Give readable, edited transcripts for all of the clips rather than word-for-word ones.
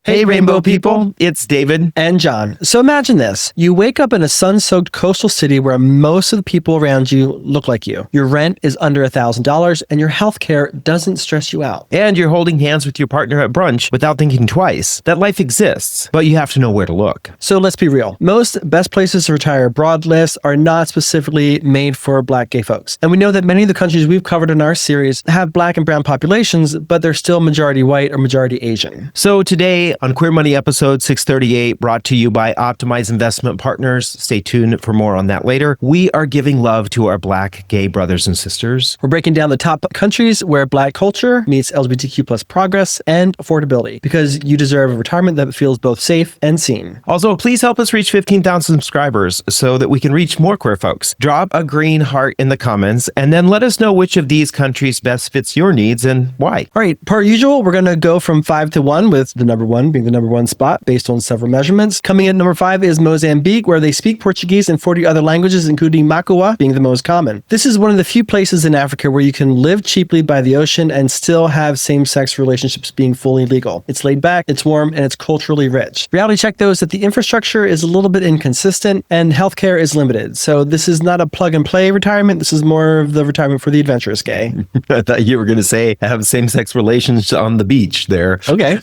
Hey, Rainbow people, it's David and John. So imagine this. You wake up in a sun-soaked coastal city where most of the people around you look like you. Your rent is under $1,000 and your healthcare doesn't stress you out. And you're holding hands with your partner at brunch without thinking twice. That life exists, but you have to know where to look. So let's be real. Most best places to retire abroad lists are not specifically made for Black gay folks. And we know that many of the countries we've covered in our series have Black and brown populations, but they're still majority white or majority Asian. So today on Queer Money episode 638, brought to you by Optimize Investment Partners, stay tuned for more on that later, we are giving love to our Black gay brothers and sisters. We're breaking down the top countries where Black culture meets LGBTQ plus progress and affordability, because you deserve a retirement that feels both safe and seen. Also, please help us reach 15,000 subscribers so that we can reach more queer folks. Drop a green heart in the comments and then let us know which of these countries best fits your needs and why. All right, per usual, we're going to go from 5 to 1, with the number 1 being the number 1 spot based on several measurements. Coming in at number 5 is Mozambique, where they speak Portuguese and 40 other languages, including Makua being the most common. This is one of the few places in Africa where you can live cheaply by the ocean and still have same-sex relationships being fully legal. It's laid back, it's warm, and it's culturally rich. Reality check, though, is that the infrastructure is a little bit inconsistent and healthcare is limited. So this is not a plug-and-play retirement. This is more of the retirement for the adventurous gay. I thought you were going to say have same-sex relations on the beach there. Okay.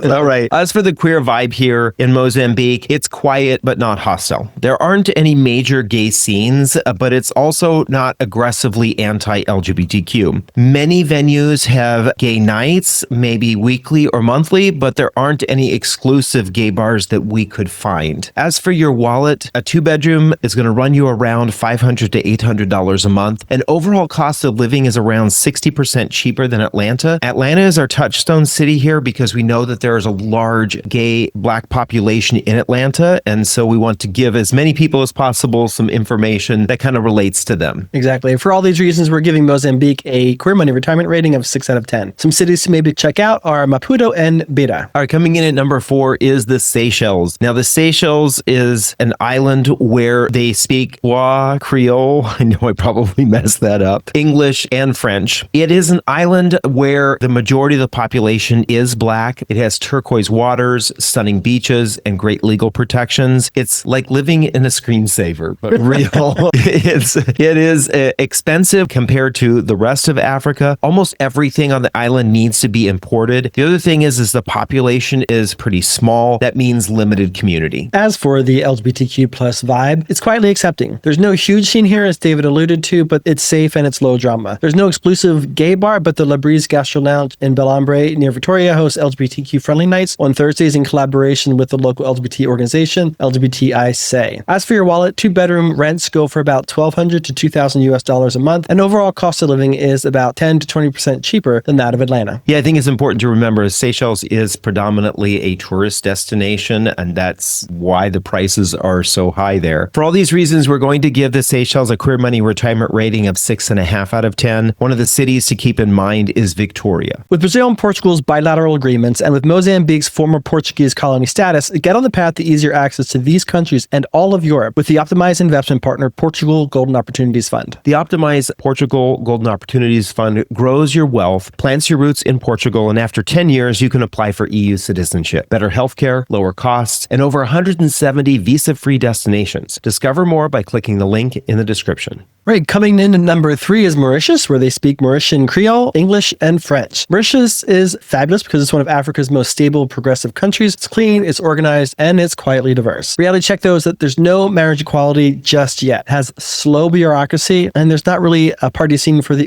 All right. As for the queer vibe here in Mozambique, it's quiet but not hostile. There aren't any major gay scenes, but it's also not aggressively anti-LGBTQ. Many venues have gay nights, maybe weekly or monthly, but there aren't any exclusive gay bars that we could find. As for your wallet, a 2-bedroom is going to run you around $500 to $800 a month. And overall cost of living is around 60% cheaper than Atlanta. Atlanta is our touchstone city here because we know that there is a large gay Black population in Atlanta. And so we want to give as many people as possible some information that kind of relates to them. Exactly. For all these reasons, we're giving Mozambique a Queer Money retirement rating of 6 out of 10. Some cities to maybe check out are Maputo and Beira. All right, coming in at number 4 is the Seychelles. Now, the Seychelles is an island where they speak Creole. I know I probably messed that up. English and French. It is an island where the majority of the population is Black. It has turquoise waters, stunning beaches, and great legal protections. It's like living in a screensaver, but real. It is expensive compared to the rest of Africa. Almost everything on the island needs to be imported. The other thing is the population is pretty small. That means limited community. As for the LGBTQ plus vibe, it's quietly accepting. There's no huge scene here, as David alluded to, but it's safe and it's low drama. There's no exclusive gay bar, but the La Brise Gastro Lounge in Bellambre near Victoria hosts LGBTQ friendly nights on Thursdays in collaboration with the local LGBT organization, LGBTI Say. As for your wallet, 2-bedroom rents go for about $1,200 to $2,000 a month, and overall cost of living is about 10 to 20% cheaper than that of Atlanta. Yeah, I think it's important to remember Seychelles is predominantly a tourist destination, and that's why the prices are so high there. For all these reasons, we're going to give the Seychelles a Queer Money retirement rating of 6.5 out of 10. One of the cities to keep in mind is Victoria. With Brazil and Portugal's bilateral agreements, and with Mozambique's former Portuguese colony status, get on the path to easier access to these countries and all of Europe with the Optimized Investment Partner Portugal Golden Opportunities Fund. The Optimized Portugal Golden Opportunities Fund grows your wealth, plants your roots in Portugal, and after 10 years, you can apply for EU citizenship. Better healthcare, lower costs, and over 170 visa-free destinations. Discover more by clicking the link in the description. Right, coming in at number 3 is Mauritius, where they speak Mauritian Creole, English, and French. Mauritius is fabulous because it's one of Africa's most stable, progressive countries. It's clean, it's organized, and it's quietly diverse. Reality check, though, is that there's no marriage equality just yet. It has slow bureaucracy, and there's not really a party scene for the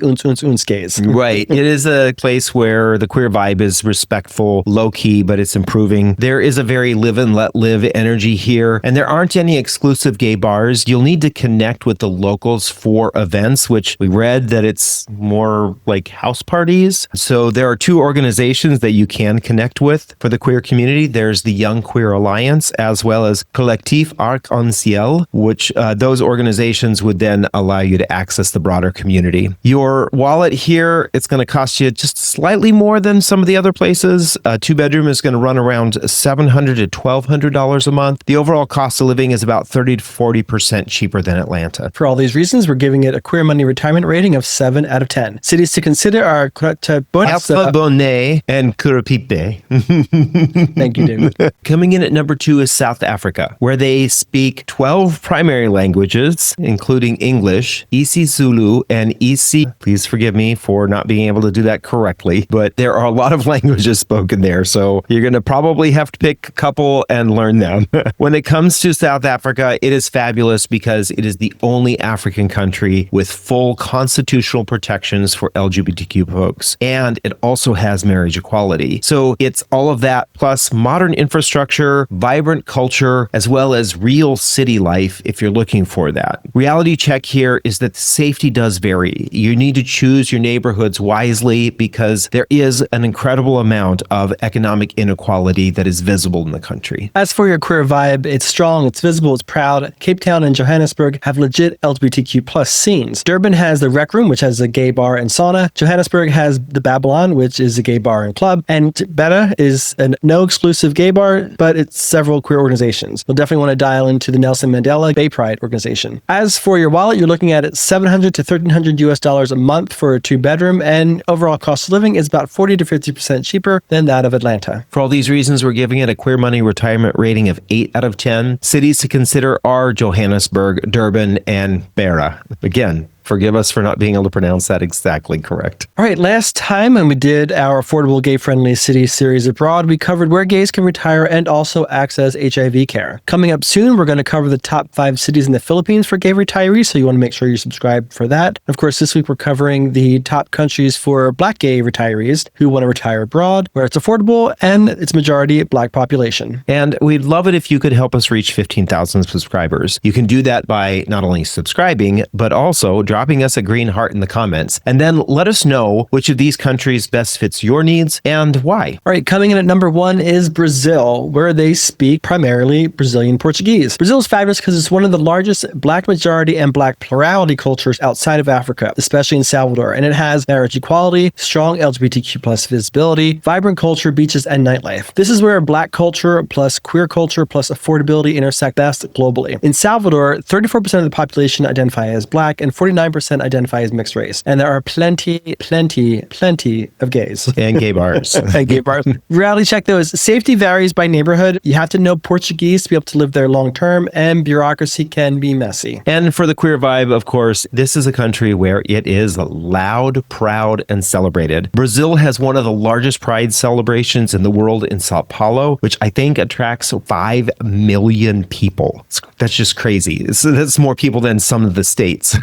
gays. Right. It is a place where the queer vibe is respectful, low-key, but it's improving. There is a very live and let live energy here, and there aren't any exclusive gay bars. You'll need to connect with the locals for events, which we read that it's more like house parties. So there are 2 organizations that you can connect with for the queer community. There's the Young Queer Alliance, as well as Collectif Arc-en-Ciel, which those organizations would then allow you to access the broader community. Your wallet here, it's going to cost you just slightly more than some of the other places. A 2-bedroom is going to run around $700 to $1,200 a month. The overall cost of living is about 30 to 40% cheaper than Atlanta. For all these reasons, we're giving it a Queer Money retirement rating of 7 out of 10. Cities to consider are Alpha Bonnet and Curepipe. Thank you, David. Coming in at number 2 is South Africa, where they speak 12 primary languages, including English, isiZulu, and Isi. Please forgive me for not being able to do that correctly, but there are a lot of languages spoken there, so you're going to probably have to pick a couple and learn them. When it comes to South Africa, it is fabulous because it is the only African country with full constitutional protections for LGBTQ folks, and it also has marriage equality. So it's all of that, plus modern infrastructure, vibrant culture, as well as real city life if you're looking for that. Reality check here is that safety does vary. You need to choose your neighborhoods wisely because there is an incredible amount of economic inequality that is visible in the country. As for your queer vibe, it's strong, it's visible, it's proud. Cape Town and Johannesburg have legit LGBTQ plus scenes. Durban has the Rec Room, which has a gay bar and sauna. Johannesburg has the Babylon, which is a gay bar and club. And Beta is a no exclusive gay bar, but it's several queer organizations. You'll definitely want to dial into the Nelson Mandela Bay Pride organization. As for your wallet, you're looking at $700 to $1,300 a month for a 2-bedroom, and overall cost of living is about 40 to 50% cheaper than that of Atlanta. For all these reasons, we're giving it a Queer Money retirement rating of 8 out of 10. Cities to consider are Johannesburg, Durban, and Beira. Again, forgive us for not being able to pronounce that exactly correct. All right, last time when we did our affordable gay-friendly city series abroad, we covered where gays can retire and also access HIV care. Coming up soon, we're going to cover the top 5 cities in the Philippines for gay retirees, so you want to make sure you subscribe for that. Of course, this week we're covering the top countries for Black gay retirees who want to retire abroad, where it's affordable and it's majority Black population. And we'd love it if you could help us reach 15,000 subscribers. You can do that by not only subscribing, but also dropping us a green heart in the comments, and then let us know which of these countries best fits your needs and why. All right, coming in at number 1 is Brazil, where they speak primarily Brazilian Portuguese. Brazil is fabulous because it's one of the largest Black majority and Black plurality cultures outside of Africa, especially in Salvador, and it has marriage equality, strong LGBTQ plus visibility, vibrant culture, beaches, and nightlife. This is where Black culture plus queer culture plus affordability intersect best globally. In Salvador, 34% of the population identify as Black and 49% identify as mixed race. And there are plenty of gays. And gay bars. And gay bars. Reality check though is safety varies by neighborhood. You have to know Portuguese to be able to live there long term, and bureaucracy can be messy. And for the queer vibe, of course, this is a country where it is loud, proud, and celebrated. Brazil has one of the largest pride celebrations in the world in Sao Paulo, which I think attracts 5 million people. That's just crazy. So that's more people than some of the states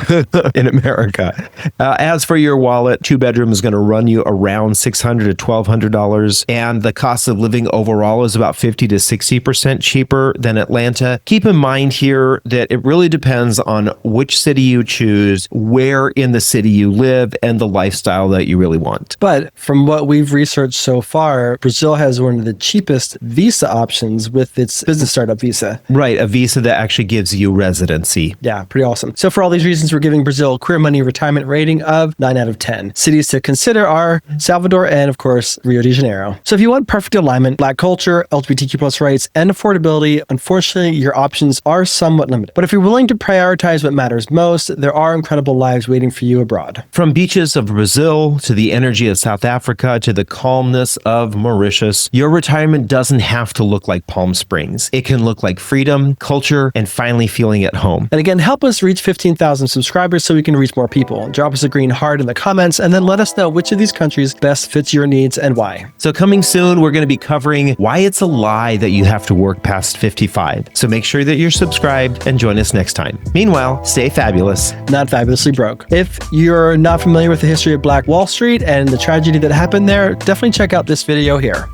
in America. As for your wallet, 2-bedroom is going to run you around $600 to $1,200, and the cost of living overall is about 50 to 60% cheaper than Atlanta. Keep in mind here that it really depends on which city you choose, where in the city you live, and the lifestyle that you really want. But from what we've researched so far, Brazil has one of the cheapest visa options with its business startup visa. Right, a visa that actually gives you residency. Yeah, pretty awesome. So for all these reasons, we're giving Brazil a Queer Money retirement rating of 9 out of 10. Cities to consider are Salvador and, of course, Rio de Janeiro. So if you want perfect alignment, Black culture, LGBTQ plus rights, and affordability, unfortunately, your options are somewhat limited. But if you're willing to prioritize what matters most, there are incredible lives waiting for you abroad. From beaches of Brazil to the energy of South Africa to the calmness of Mauritius, your retirement doesn't have to look like Palm Springs. It can look like freedom, culture, and finally feeling at home. And again, help us reach 15,000 subscribers so we can reach more people. Drop us a green heart in the comments and then let us know which of these countries best fits your needs and why. So coming soon, we're going to be covering why it's a lie that you have to work past 55. So make sure that you're subscribed and join us next time. Meanwhile, stay fabulous. Not fabulously broke. If you're not familiar with the history of Black Wall Street and the tragedy that happened there, definitely check out this video here.